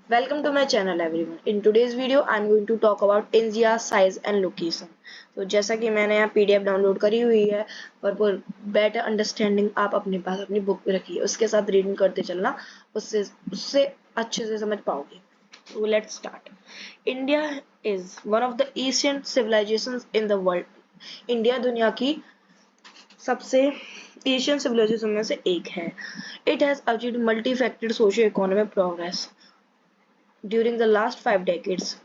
Welcome to my channel everyone. In today's video I am going to talk about India size and location. तो जैसा कि मैंने यहाँ PDF download करी हुई है और बेटर अंडरस्टैंडिंग आप अपने पास अपनी बुक में रखिए, उसके साथ रीडिंग करते चलना, उससे उससे अच्छे से समझ पाओगे. So let's start. India is one of the ancient civilizations in the world. India दुनिया की सबसे एशियन सिविलाइजेशन में से एक है. It has achieved multi-faceted socio-economic progress during the last 5 decades.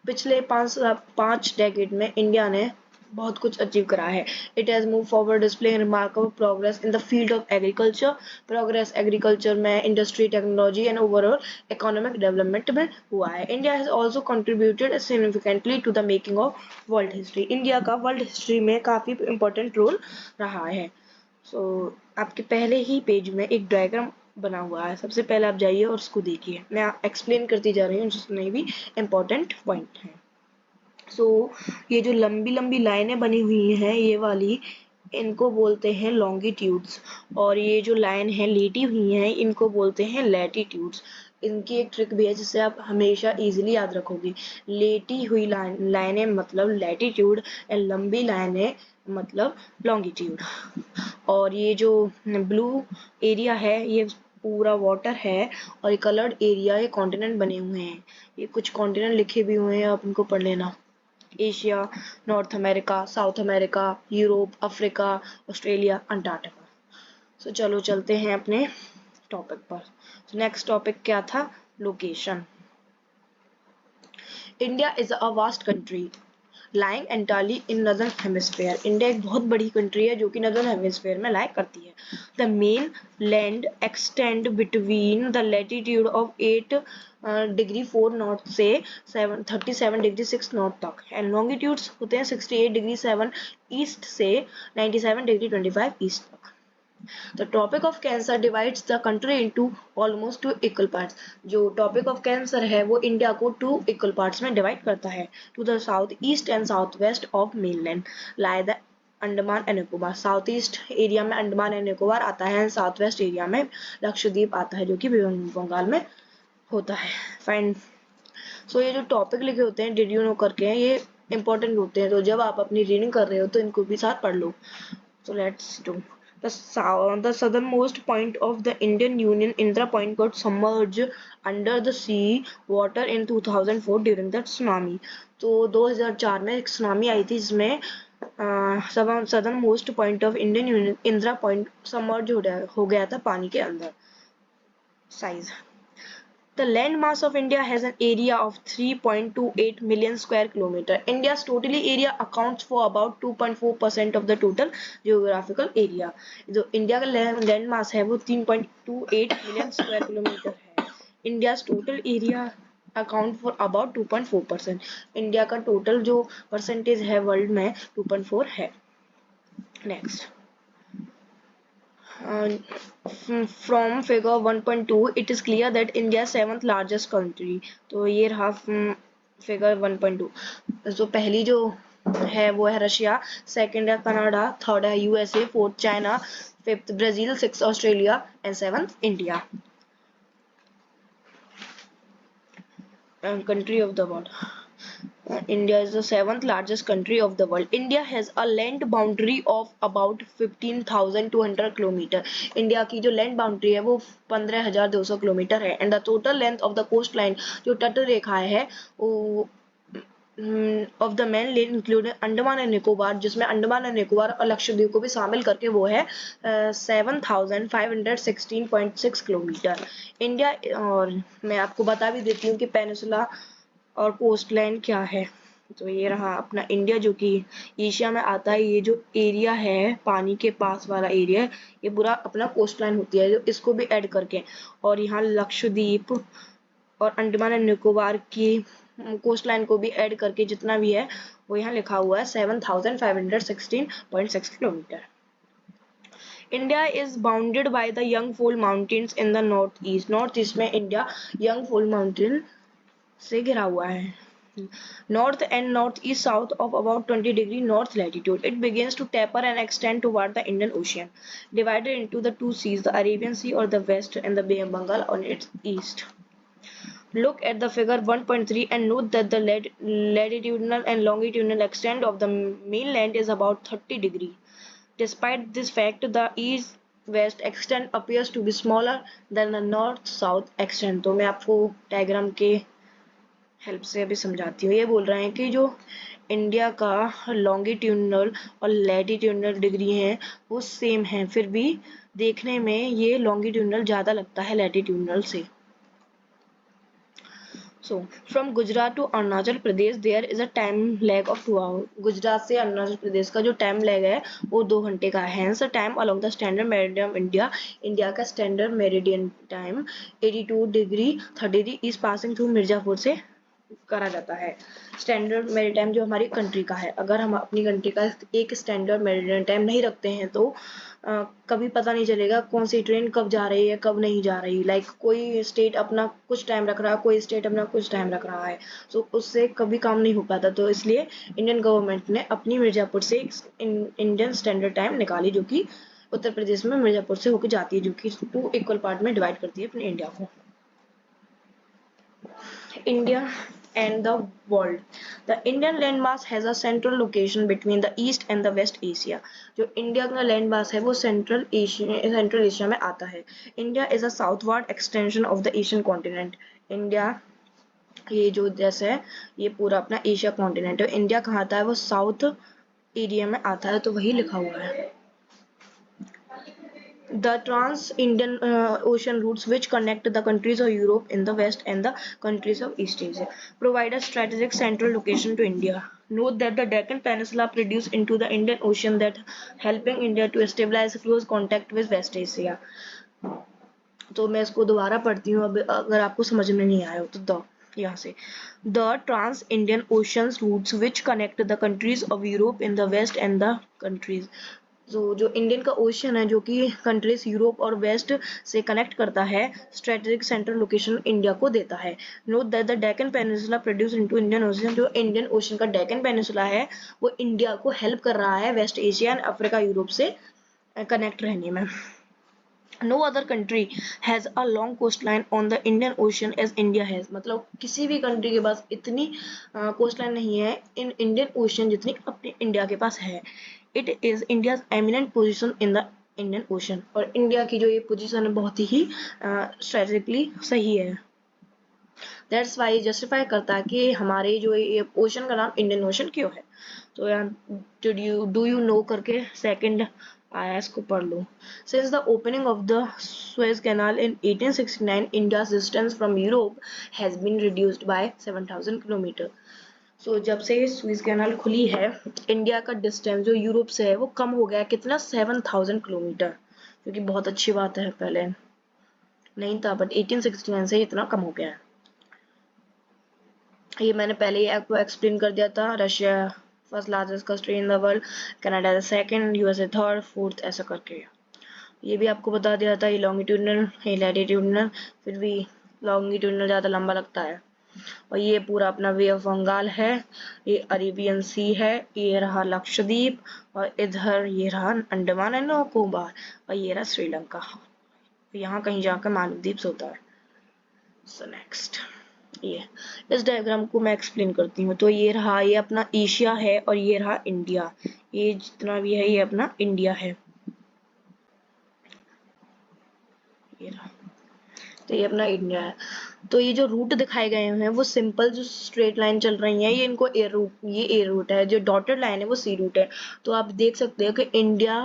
पिछले 5 डेकेड में इंडिया ने बहुत कुछ अचीव करा है. It has move forward displaying remarkable progress in the field of agriculture. Progress agriculture में, industry, technology and overall economic development में हुआ है. India has also contributed significantly to the making of world history. India का world history में काफी important role रहा है. आपके पहले ही पेज में एक डायग्राम बना हुआ है. सबसे पहले आप जाइए और उसको देखिए. मैं एक्सप्लेन करती जा रही हूँ जिसमें भी इम्पोर्टेंट पॉइंट है. ये जो लंबी लंबी लाइनें बनी हुई हैं, ये वाली, इनको बोलते हैं लॉन्गिट्यूड्स. और ये जो लाइन है लेटी हुई हैं, इनको बोलते हैं लैटिट्यूड्स. इनकी एक ट्रिक भी है जिससे आप हमेशा इजीली याद रखोगे. लेटी हुई लाइनें मतलब लैटिट्यूड एंड लंबी लाइनें मतलब लॉन्गिट्यूड. और ये जो ब्लू एरिया है ये पूरा वाटर है, और ये कलर्ड एरिया ये कॉन्टिनेंट बने हुए हैं. ये कुछ कॉन्टिनेंट लिखे भी हुए हैं, आप इनको पढ़ लेना. Asia, north America, south America, Europe, Africa, Australia, Antarctica. चलो चलते हैं अपने टॉपिक पर. नेक्स्ट टॉपिक क्या था? Location. India is a vast country lying entirely in northern hemisphere. India एक बहुत बड़ी कंट्री है जो कि नॉर्दर्न हेमिस्फीयर में लाई करती है. The main land extend between the latitude of 8 degree 4 north से 37 डिग्री 6 नॉर्थ तक, एंड लॉन्गिट्यूड्स होते हैं 68 डिग्री 7 ईस्ट से 97 डिग्री 25 ईस्ट तक. The topic of cancer divides the country into almost 2 equal parts. जो topic of cancer है वो India को 2 equal parts में divide करता है. To the south east and southwest of mainland lie the Andaman and Nicobar. South east area में Andaman and Nicobar आता है, साउथ वेस्ट एरिया में लक्षद्वीप आता है जो कि बंगाल में होता है. फाइन. ये जो टॉपिक लिखे होते हैं डिड यू नो करके हैं, ये इंपॉर्टेंट होते हैं. तो जब आप अपनी रीडिंग कर रहे हो तो इनको भी साथ पढ़ लो. Let's do. The southernmost point of the Indian Union, Indira Point, got submerged under the sea water in 2004 during the tsunami. तो 2004 में एक सुनामी आई थी जिसमें southern most point of Indian union Indira point submerge हो गया था पानी के अंदर. Size. The land mass of India has an area of 3.28 million square kilometer. India's total area accounts for about 2.4% of the total geographical area. जो India का land mass है वो 3.28 मिलियन स्क्वायर किलोमीटर है. India's total area account for about 2.4%. India का total जो percentage है world में 2.4 है. Next. From figure 1.2 it is clear that India is 7th largest country. तो ये रहा फिगर 1.2. जो पहली जो है वो है रशिया, सेकंड है कनाडा, थर्ड है USA, fourth China, fifth Brazil, six Australia and seventh India. Country of the world. India is the 7th largest country of the world. India has a land boundary of about 15,200 kilometre. India की जो land boundary है वो 15,200 kilometre है. And the total length of the coastline, जो तट रेखा है वो of the mainland including Andaman and Nicobar, जिसमें अंडमान एंड निकोबार और लक्षद्वीप को भी शामिल करके वो है 7,516.6 किलोमीटर. इंडिया. और मैं आपको बता भी देती हूँ कि पेनिसुला और कोस्ट लाइन क्या है. तो ये रहा अपना इंडिया जो कि एशिया में आता है. ये जो एरिया है पानी के पास वाला एरिया, ये पूरा अपना कोस्ट लाइन होती है, जो इसको भी ऐड करके, और यहाँ लक्षद्वीप और अंडमान एंड निकोबार की कोस्ट लाइन को भी ऐड करके जितना भी है वो यहाँ लिखा हुआ है 7,516.6 kilometre. India is bounded by the young fold mountains in the north east. North east में इंडिया यंगफॉल माउंटेन से घिरा हुआ है. North and northeast south of about 20 degree north latitude. It begins to taper and extend toward the Indian Ocean, divided into the two seas, the Arabian Sea or the west and the Bay of Bengal on its east. Look at the figure 1.3 and note that the latitudinal and longitudinal extent of the mainland is about 30 degrees. Despite this fact, the east-west extent appears to be smaller than the north-south extent. तो मैं आपको diagram के help से अभी समझाती हूँ। ये बोल रहे हैं कि जो इंडिया का लॉन्गिट्यूडनल और लैटिट्यूडनल डिग्री है वो सेम है, फिर भी देखने में ये लॉन्गिट्यूडनल ज़्यादा लगता है लैटिट्यूडनल से। So from Gujarat to Arunachal Pradesh there is a time lag of 2 hours. Gujarat से अरुणाचल प्रदेश का जो टाइम लैग है वो 2 घंटे का है। Hence the time along the standard meridian of India, India का standard meridian time 82 degree 30 is passing through Mirzapur से करा जाता है। स्टैंडर्ड मेरिटाइम जो हमारी कंट्री का है, अगर हम अपनी कंट्री का एक स्टैंडर्ड मेरिटाइम टाइम नहीं रखते हैं तो कभी पता नहीं चलेगा कौन सी ट्रेन कब जा रही है कब नहीं जा रही। लाइक कोई स्टेट अपना कुछ टाइम रख रहा है, कोई स्टेट अपना कुछ टाइम रख रहा है, तो उससे कभी काम नहीं हो पाता। तो इसलिए इंडियन गवर्नमेंट ने अपनी मिर्जापुर से इंडियन स्टैंडर्ड टाइम निकाली, जो कि उत्तर प्रदेश में मिर्जापुर से होकर जाती है, जो कि 2 इक्वल पार्ट में डिवाइड करती है अपने इंडिया को। India and the world. The Indian landmass has a central location between the East and the West Asia. जो इंडिया का लैंडमास है वो सेंट्रल एशिया में आता है। India is a southward extension of the Asian continent. India ये जो जैसे है ये पूरा अपना एशिया कॉन्टिनेंट है। इंडिया कहाँ आता है, वो साउथ एरिया में आता है, तो वही लिखा हुआ है। The trans-Indian ocean routes which connect the countries of Europe in the west and the countries of East Asia provide a strategic central location to India. Note that the Deccan Peninsula produces into the Indian Ocean that helping India to stabilize close contact with West Asia. तो मैं इसको दोबारा पढ़ती हूँ, अब अगर आपको समझ में नहीं आया हो तो यहाँ से the trans-Indian ocean routes which connect the countries of Europe in the west and the countries जो इंडियन का ओशन है जो कि कंट्रीज यूरोप और वेस्ट से कनेक्ट करता है, स्ट्रेटेजिक सेंट्रल लोकेशन इंडिया को देता है। Note that the Deccan peninsula produce into Indian ocean. जो इंडियन ओशन का डेक्कन पेनिनसुला है वो इंडिया को हेल्प कर रहा है West Asia and Africa Europe से कनेक्ट रहने में। No other country has a long coastline on the Indian Ocean as India has. मतलब किसी भी कंट्री के पास इतनी कोस्टलाइन नहीं है इन इंडियन ओशन जितनी अपने इंडिया के पास है। It is India's eminent position in the Indian Ocean. और इंडिया की जो ये पोजीशन है बहुत ही स्ट्रेटेजिकली सही है। That's why जस्टिफाई करता है कि हमारे जो ये ओशन का नाम इंडियन ओशन क्यों है। तो यहाँ डू यू नो करके सेकंड आया, इसको पढ़ लो। Since the opening of the Suez Canal in 1869, India's distance from Europe has been reduced by 7,000 kilometre. So जब से स्विस कैनाल खुली है इंडिया का डिस्टेंस जो यूरोप से है वो कम हो गया, कितना 7,000 किलोमीटर, जो कि बहुत अच्छी बात है, पहले नहीं था बट 1869 से इतना कम हो गया है। ये मैंने पहले ही आपको एक्सप्लेन कर दिया था। Russia first largest country in the world, Canada second, USA third, fourth, ऐसा करके ये भी आपको बता दिया था। ये लॉन्गिट्यूडनल, ये लैटिट्यूडनल, फिर भी लॉन्गिट्यूडनल ज़्यादा लंबा लगता है। और ये पूरा अपना वे ऑफ बंगाल है, ये अरेबियन सी है, ये रहा लक्षद्वीप, और इधर ये रहा अंडमान एंड निकोबार, और ये रहा श्रीलंका। यहाँ कहीं जाकर मालदीव होता है। सो नेक्स्ट ये इस डायग्राम को मैं एक्सप्लेन करती हूँ। तो ये रहा, ये अपना एशिया है, और ये रहा इंडिया। ये जितना भी है ये अपना इंडिया है। ये रहा, तो ये अपना इंडिया है। तो ये जो रूट दिखाए गए हैं वो सिंपल जो स्ट्रेट लाइन चल रही है ये इनको एयर रूट, ये एयर रूट है। जो डॉटेड लाइन है वो सी रूट है। तो आप देख सकते हो कि India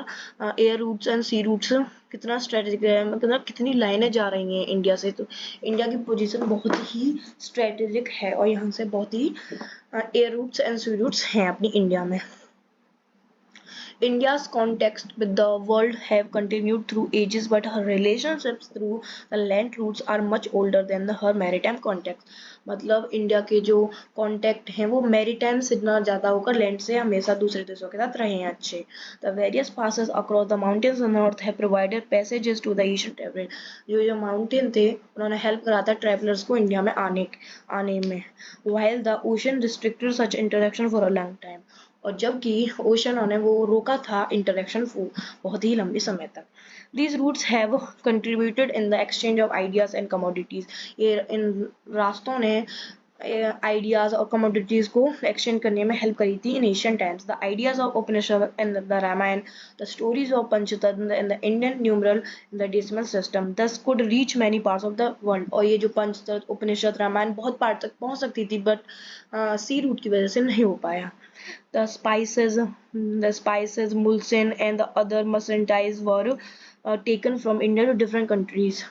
air routes and sea routes कितना स्ट्रेटेजिक है, मतलब कितनी लाइनें जा रही हैं इंडिया से। तो इंडिया की पोजीशन बहुत ही स्ट्रेटेजिक है और यहाँ से बहुत ही air routes and sea routes हैं अपनी इंडिया में। India's contacts with the world have continued through ages, but her relationships through the land routes are much older than her maritime contacts. मतलब इंडिया के जो कॉन्टेक्ट हैं वो maritime से इतना ज़्यादा होकर लैंड से हमेशा दूसरे देशों के साथ रहे हैं अच्छे। The various passes across the mountains in the north have provided passages to the Asian traveler. जो माउंटेन थे उन्होंने हेल्प करा था ट्रैवलर्स को इंडिया में आने में। While the ocean restricted such interaction for a long time. और जबकि ओशन ने वो रोका था इंटरेक्शन को बहुत ही लंबे समय तक। These routes have contributed in the exchange of ideas and commodities. ये इन रास्तों ने आइडियाज और कमोडिटीज को एक्सचेंज करने में हेल्प करी थी in ancient times. The ideas of Upanishad and the Ramayana, the stories of Panchatantra and the Indian numeral in the decimal system this could reach many parts of the world. और ये जो पंचतंत्र उपनिषद रामायण बहुत पार्ट तक पहुंच सकती थी, बट सी रूट की वजह से नहीं हो पाया. The spices, mulsin and the other merchandise were taken from India to different countries.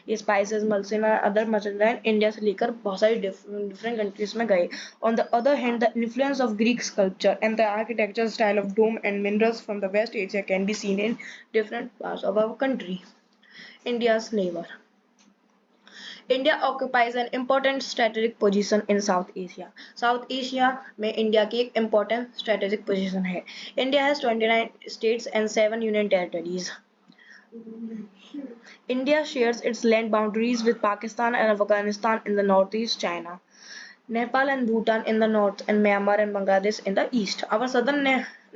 ये स्पाइसेस मल्सिन और अदर मर्चेंडाइज इंडिया से लेकर बहुत सारी डिफरेंट कंट्रीज में गए. On the other hand, the influence of Greek sculpture and the architecture style of dome and minerals from the West Asia can be seen in different parts of our country. India's neighbour. India occupies an important strategic position in South Asia. South Asia में India की एक important strategic position है. India has 29 states and 7 union territories. India shares its land boundaries with Pakistan and Afghanistan in the northeast, China, Nepal and Bhutan in the north, and Myanmar and Bangladesh in the east. Our southern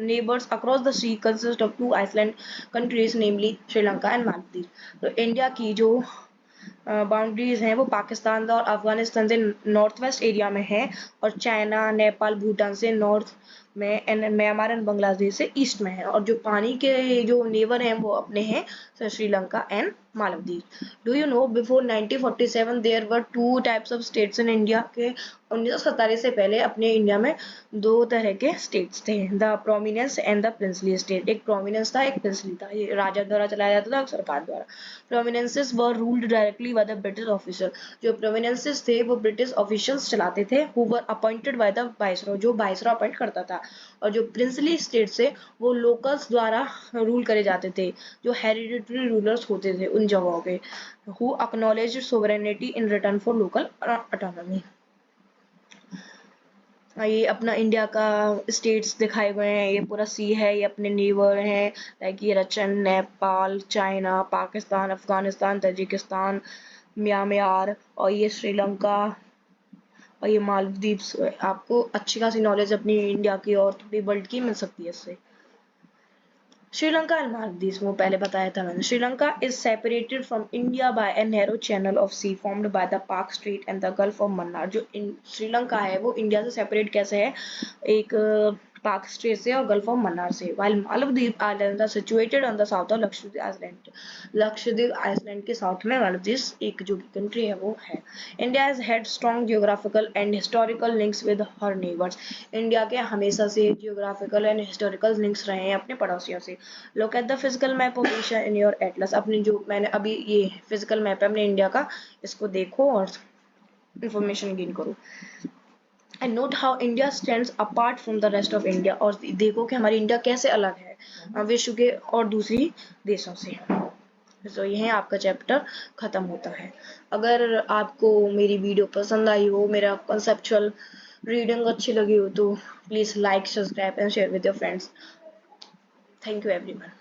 neighbors across the sea consist of 2 island countries, namely Sri Lanka and Maldives. तो India की जो boundaries हैं वो पाकिस्तान और अफगानिस्तान से north west area में है, और चाइना, नेपाल, भूटान से नॉर्थ में, एंड म्यांमार एंड बांग्लादेश से ईस्ट में है. और जो पानी के जो नेबर हैं वो अपने हैं Sri Lanka and Maldives. Do you know before 1947 there were 2 types of states in India. के 1947 से पहले अपने इंडिया में 2 तरह के स्टेट्स थे, the prominence and the princely state. एक प्रोमिनेंस था, एक प्रिंसली था. ये राजा द्वारा चलाया जाता था, सरकार द्वारा. Provinces were ruled directly by the British officer. जो प्रोमिनेंसेस थे वो ब्रिटिश ऑफिशियल्स चलाते थे, who were appointed by the viceroy, जो वाइसरॉय अपॉइंट करता था. और जो प्रिंसली स्टेट से वो लोकल्स द्वारा रूल करे जाते थे, जो हेरिडिटरी रूलर्स होते थे उन जगहों के, who acknowledged sovereignty in return for local autonomy. ये अपना इंडिया का स्टेट्स दिखाए गए हैं. ये पूरा सी है, ये अपने नेबर हैं, लाइक ये रचन, Nepal, China, Pakistan, Afghanistan, Tajikistan, Myanmar, और ये श्रीलंका और ये मालदीव्स. आपको अच्छी खासी नॉलेज अपनी इंडिया की और थोड़ी वर्ल्ड की मिल सकती है इससे. श्रीलंका एंड मालदीव्स वो पहले बताया था मैंने. Sri Lanka is separated from India by a narrow channel of sea formed by the Palk strait and the gulf of Mannar. जो श्रीलंका है वो इंडिया से सेपरेट कैसे है, एक पाक स्ट्रेट से और गल्फ ऑफ मन्नार से. while Maldives Islands are situated on the south of Lakshadweep island. Lakshadweep island के साउथ में मालदीव्स एक जो कंट्री है वो है. India has had strong geographical and historical links with her neighbours. India के हमेशा से जियोग्राफिकल एंड हिस्टोरिकल लिंक्स रहे हैं अपने पड़ोसियों से. Look at the physical map of Asia in your Atlas. अपनी जो मैंने अभी ये फिजिकल मैप है अपने इंडिया का, इसको देखो और इंफॉर्मेशन गेन करो. And note how India stands apart from the rest of India. और देखो कि हमारी इंडिया कैसे अलग है विश्व के और दूसरी देशों से. तो यह आपका चैप्टर खत्म होता है. अगर आपको मेरी वीडियो पसंद आई हो, मेरा कंसेप्चुअल रीडिंग अच्छी लगी हो, तो please like, subscribe and share with your friends. Thank you everyone.